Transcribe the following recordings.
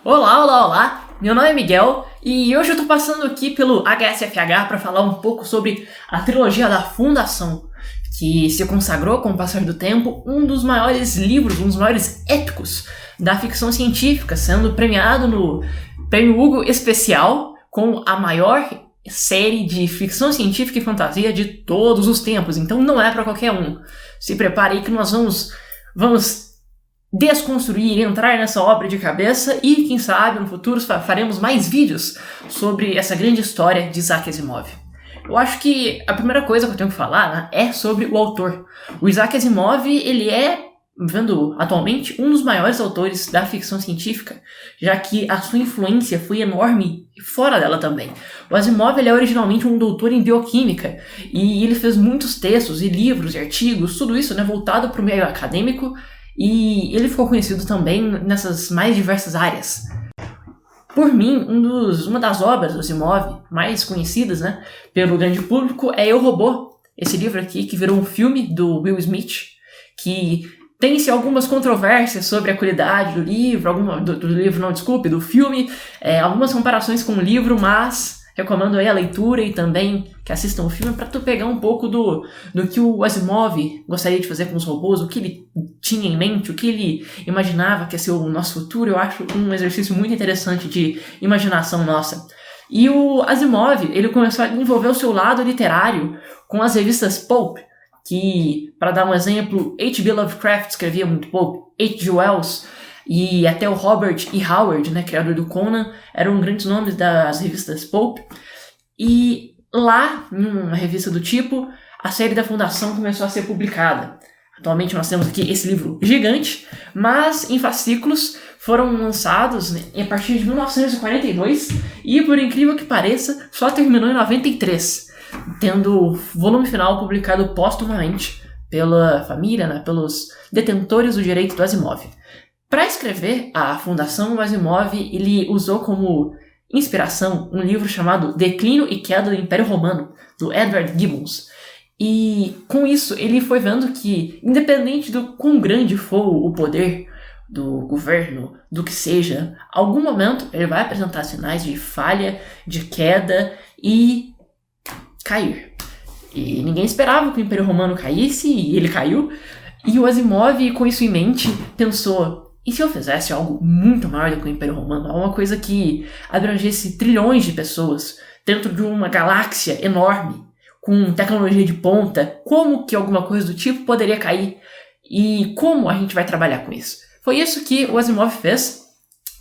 Olá, olá, olá! Meu nome é Miguel e hoje eu tô passando aqui pelo HSFH para falar um pouco sobre a trilogia da Fundação, que se consagrou com o passar do tempo um dos maiores livros, um dos maiores épicos da ficção científica, sendo premiado no Prêmio Hugo Especial com a maior série de ficção científica e fantasia de todos os tempos. Então não é para qualquer um. Se prepare aí que nós vamos desconstruir, entrar nessa obra de cabeça e, quem sabe, no futuro faremos mais vídeos sobre essa grande história de Isaac Asimov. Eu acho que a primeira coisa que eu tenho que falar, né, é sobre o autor. O Isaac Asimov, ele é, vendo atualmente, um dos maiores autores da ficção científica, já que a sua influência foi enorme fora dela também. O Asimov, ele é originalmente um doutor em bioquímica e ele fez muitos textos e livros e artigos, tudo isso, né, voltado para o meio acadêmico. E ele ficou conhecido também nessas mais diversas áreas. Por mim, uma das obras do Asimov mais conhecidas, né, pelo grande público é Eu, Robô. Esse livro aqui que virou um filme do Will Smith, que tem-se algumas controvérsias sobre a qualidade do livro, do filme, algumas comparações com o livro, mas recomendo aí a leitura e também que assistam o filme para tu pegar um pouco do que o Asimov gostaria de fazer com os robôs, o que ele tinha em mente, o que ele imaginava que ia ser o nosso futuro. Eu acho um exercício muito interessante de imaginação nossa. E o Asimov, ele começou a envolver o seu lado literário com as revistas Pulp, que, para dar um exemplo, H.P. Lovecraft escrevia muito Pulp, H.G. Wells e até o Robert E. Howard, né, criador do Conan, eram grandes nomes das revistas Pulp. E lá, numa revista do tipo, a série da Fundação começou a ser publicada. Atualmente nós temos aqui esse livro gigante, mas em fascículos foram lançados, né, a partir de 1942 e, por incrível que pareça, só terminou em 93, tendo o volume final publicado póstumamente pela família, né, pelos detentores do direito do Asimov. Para escrever a Fundação, o Asimov ele usou como inspiração um livro chamado Declínio e Queda do Império Romano, do Edward Gibbons. E com isso ele foi vendo que, independente do quão grande for o poder do governo, do que seja, algum momento ele vai apresentar sinais de falha, de queda e cair. E ninguém esperava que o Império Romano caísse e ele caiu. E o Asimov, com isso em mente, pensou: e se eu fizesse algo muito maior do que o Império Romano? Uma coisa que abrangesse trilhões de pessoas dentro de uma galáxia enorme, com tecnologia de ponta, como que alguma coisa do tipo poderia cair? E como a gente vai trabalhar com isso? Foi isso que o Asimov fez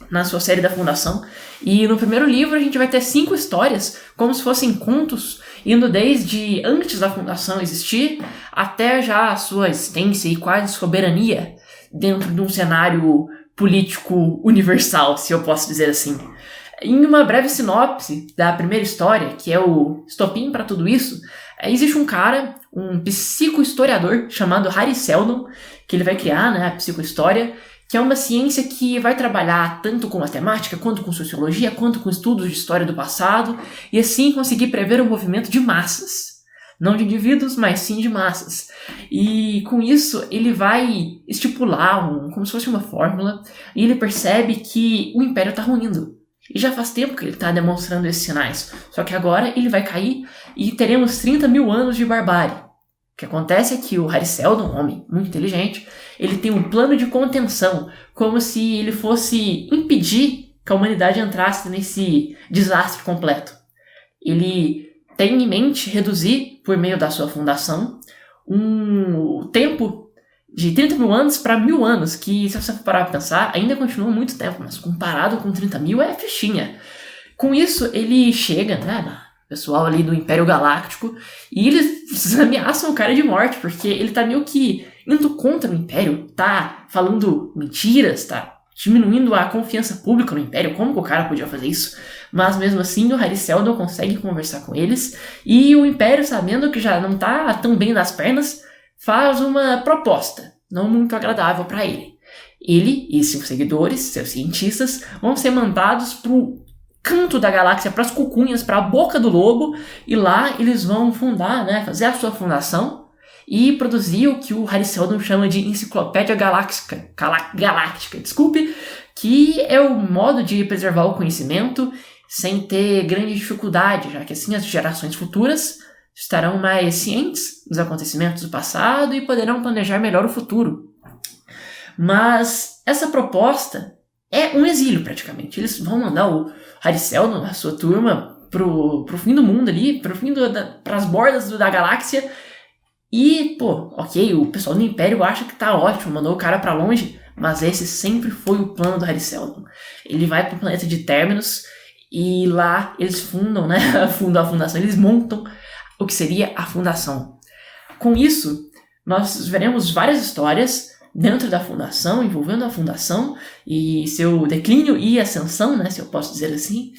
na sua série da Fundação. E no primeiro livro a gente vai ter 5 histórias, como se fossem contos, indo desde antes da Fundação existir até já a sua existência e quase soberania dentro de um cenário político universal, se eu posso dizer assim. Em uma breve sinopse da primeira história, que é o estopim para tudo isso, existe um cara, um psicohistoriador chamado Hari Seldon, que ele vai criar, né, a psicohistória, que é uma ciência que vai trabalhar tanto com matemática, quanto com sociologia, quanto com estudos de história do passado, e assim conseguir prever o movimento de massas. Não de indivíduos, mas sim de massas. E com isso ele vai estipular como se fosse uma fórmula, e ele percebe que o Império está ruindo. E já faz tempo que ele está demonstrando esses sinais. Só que agora ele vai cair e teremos 30 mil anos de barbárie. O que acontece é que o Hari Seldon, um homem muito inteligente, ele tem um plano de contenção, como se ele fosse impedir que a humanidade entrasse nesse desastre completo. Ele tem em mente reduzir, por meio da sua fundação, um tempo de 30 mil anos para 1000 anos, que, se você parar para pensar, ainda continua muito tempo, mas comparado com 30 mil é fichinha. Com isso, ele chega, né, pessoal ali do Império Galáctico, e eles ameaçam o cara de morte, porque ele tá meio que indo contra o Império, tá falando mentiras, tá diminuindo a confiança pública no Império. Como que o cara podia fazer isso? Mas mesmo assim, o Hari Seldon consegue conversar com eles, e o Império, sabendo que já não tá tão bem das pernas, faz uma proposta não muito agradável para ele. Ele e seus seguidores, seus cientistas, vão ser mandados pro canto da galáxia, para as cucunhas, para a boca do lobo, e lá eles vão fundar, né, fazer a sua fundação e produzir o que o Hari Seldon chama de Enciclopédia Galáctica, desculpe, que é o modo de preservar o conhecimento sem ter grande dificuldade, já que assim as gerações futuras estarão mais cientes dos acontecimentos do passado e poderão planejar melhor o futuro. Mas essa proposta é um exílio, praticamente. Eles vão mandar o Hari Seldon, a sua turma, pro fim do mundo ali, pras bordas da galáxia. E, ok, o pessoal do Império acha que tá ótimo, mandou o cara pra longe, mas esse sempre foi o plano do Hari Seldon. Ele vai pro planeta de Terminus e lá eles fundam, né, a fundação, eles montam o que seria a fundação. Com isso, nós veremos várias histórias dentro da fundação, envolvendo a fundação e seu declínio e ascensão, né, se eu posso dizer assim.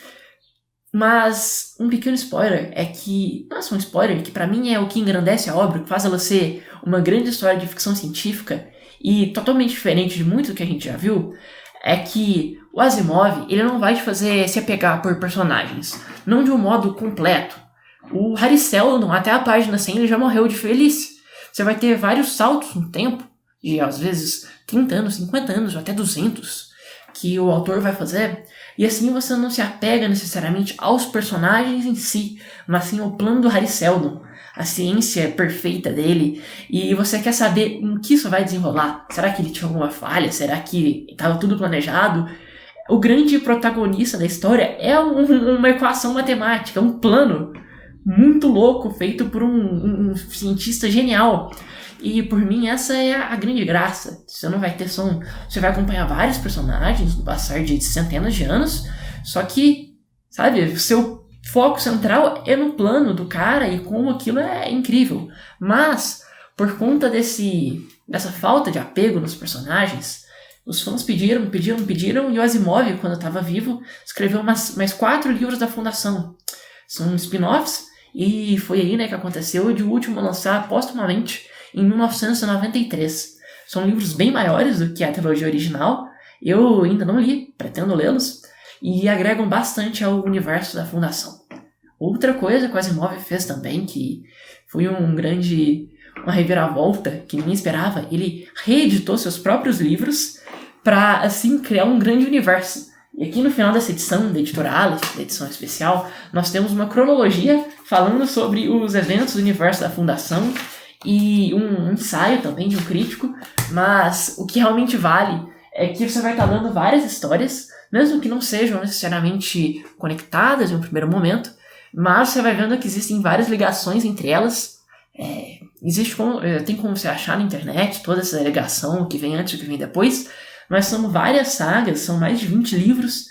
Mas um pequeno spoiler é que, não é só um spoiler, que pra mim é o que engrandece a obra, que faz ela ser uma grande história de ficção científica e totalmente diferente de muito do que a gente já viu, é que o Asimov, ele não vai te fazer se apegar por personagens, não de um modo completo. O Hari Seldon, até a página 100, ele já morreu de velhice. Você vai ter vários saltos no tempo, de às vezes 30 anos, 50 anos, ou até 200, que o autor vai fazer, e assim você não se apega necessariamente aos personagens em si, mas sim ao plano do Hari Seldon, a ciência perfeita dele, e você quer saber em que isso vai desenrolar. Será que ele tinha alguma falha? Será que estava tudo planejado? O grande protagonista da história é uma equação matemática, um plano muito louco, feito por um cientista genial. E por mim essa é a grande graça. Você não vai ter som, você vai acompanhar vários personagens no passar de centenas de anos, só que, sabe, o seu foco central é no plano do cara e como aquilo é incrível. Mas, por conta dessa falta de apego nos personagens, os fãs pediram, e o Asimov, quando estava vivo, escreveu mais 4 livros da Fundação. São spin-offs, e foi aí, né, que aconteceu de o último lançar póstumamente em 1993. São livros bem maiores do que a trilogia original. Eu ainda não li, pretendo lê-los, e agregam bastante ao universo da Fundação. Outra coisa que o Asimov fez também, que foi uma reviravolta que ninguém esperava, ele reeditou seus próprios livros para, assim, criar um grande universo. E aqui no final dessa edição, da editora Aleph, da edição especial, nós temos uma cronologia falando sobre os eventos do universo da Fundação e um ensaio também de um crítico, mas o que realmente vale é que você vai estar dando várias histórias, mesmo que não sejam necessariamente conectadas em um primeiro momento, mas você vai vendo que existem várias ligações entre elas. Tem como você achar na internet toda essa ligação, o que vem antes e o que vem depois, mas são várias sagas, são mais de 20 livros.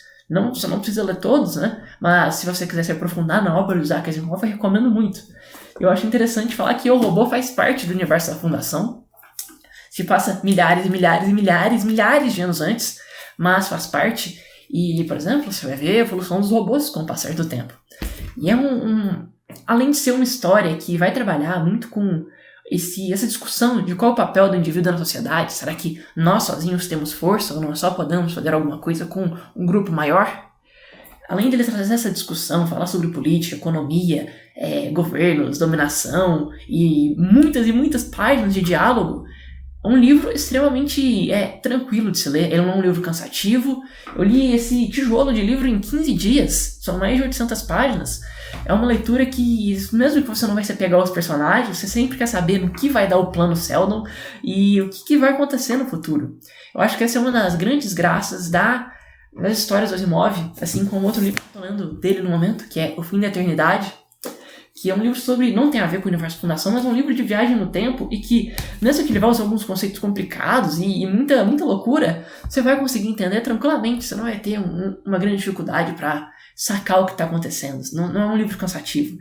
Você não precisa ler todos, né? Mas se você quiser se aprofundar na obra do Isaac Asimov, eu recomendo muito. Eu acho interessante falar que O Robô faz parte do universo da Fundação. Se passa milhares e milhares e milhares de anos antes, mas faz parte. E, por exemplo, você vai ver a evolução dos robôs com o passar do tempo. E é além de ser uma história que vai trabalhar muito com essa discussão de qual é o papel do indivíduo na sociedade. Será que nós sozinhos temos força ou nós só podemos fazer alguma coisa com um grupo maior? Além de ele trazer essa discussão, falar sobre política, economia, governos, dominação e muitas páginas de diálogo, é um livro extremamente tranquilo de se ler. Ele não é um livro cansativo. Eu li esse tijolo de livro em 15 dias, são mais de 800 páginas. É uma leitura que, mesmo que você não vai se apegar aos personagens, você sempre quer saber no que vai dar o plano Seldon e o que vai acontecer no futuro. Eu acho que essa é uma das grandes graças das histórias do Asimov, assim como outro livro que eu estou lendo dele no momento, que é O Fim da Eternidade, que é um livro não tem a ver com o universo de Fundação, mas é um livro de viagem no tempo e que, mesmo que ele vá usar alguns conceitos complicados e muita loucura, você vai conseguir entender tranquilamente, você não vai ter uma grande dificuldade para sacar o que está acontecendo. Não é um livro cansativo.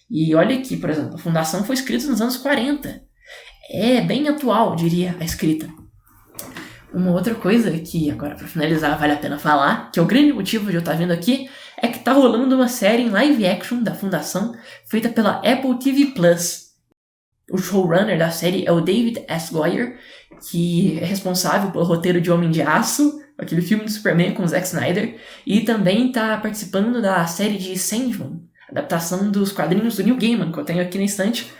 E olha que, por exemplo, a Fundação foi escrita nos anos 40. É bem atual, diria, a escrita. Uma outra coisa que, agora para finalizar, vale a pena falar, que é o grande motivo de eu estar vindo aqui, é que tá rolando uma série em live action da Fundação, feita pela Apple TV+. O showrunner da série é o David S. Goyer, que é responsável pelo roteiro de Homem de Aço, aquele filme do Superman com o Zack Snyder, e também tá participando da série de Sandman, adaptação dos quadrinhos do Neil Gaiman, que eu tenho aqui na estante.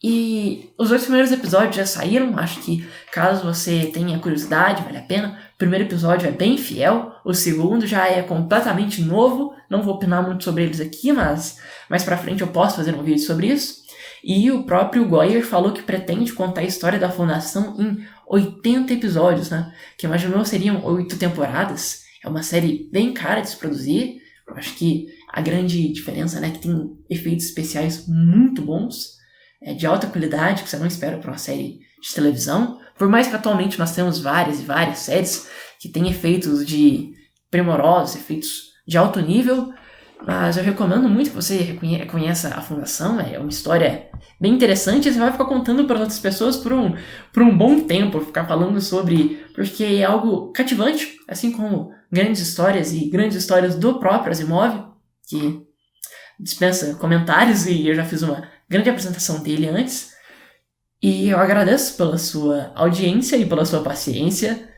E os 2 primeiros episódios já saíram, acho que caso você tenha curiosidade, vale a pena. O primeiro episódio é bem fiel, o segundo já é completamente novo, não vou opinar muito sobre eles aqui, mas mais pra frente eu posso fazer um vídeo sobre isso. E o próprio Goyer falou que pretende contar a história da Fundação em 80 episódios, né? Que imaginou seriam 8 temporadas. É uma série bem cara de se produzir. Eu acho que a grande diferença, né, é que tem efeitos especiais muito bons, de alta qualidade, que você não espera para uma série de televisão. Por mais que atualmente nós temos várias e várias séries que têm efeitos de primorosos, efeitos de alto nível, mas eu recomendo muito que você conheça a Fundação. É uma história bem interessante e você vai ficar contando para outras pessoas por um bom tempo, ficar falando sobre, porque é algo cativante, assim como grandes histórias do próprio Asimov, que dispensa comentários, e eu já fiz uma grande apresentação dele antes. E eu agradeço pela sua audiência e pela sua paciência.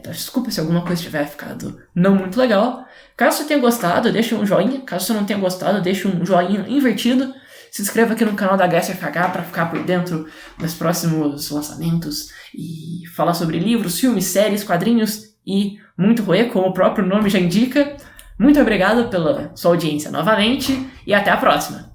Desculpa se alguma coisa tiver ficado não muito legal. Caso você tenha gostado, deixa um joinha. Caso você não tenha gostado, deixa um joinha invertido. Se inscreva aqui no canal da HSFH para ficar por dentro dos próximos lançamentos e falar sobre livros, filmes, séries, quadrinhos e muito roê, como o próprio nome já indica. Muito obrigado pela sua audiência novamente e até a próxima!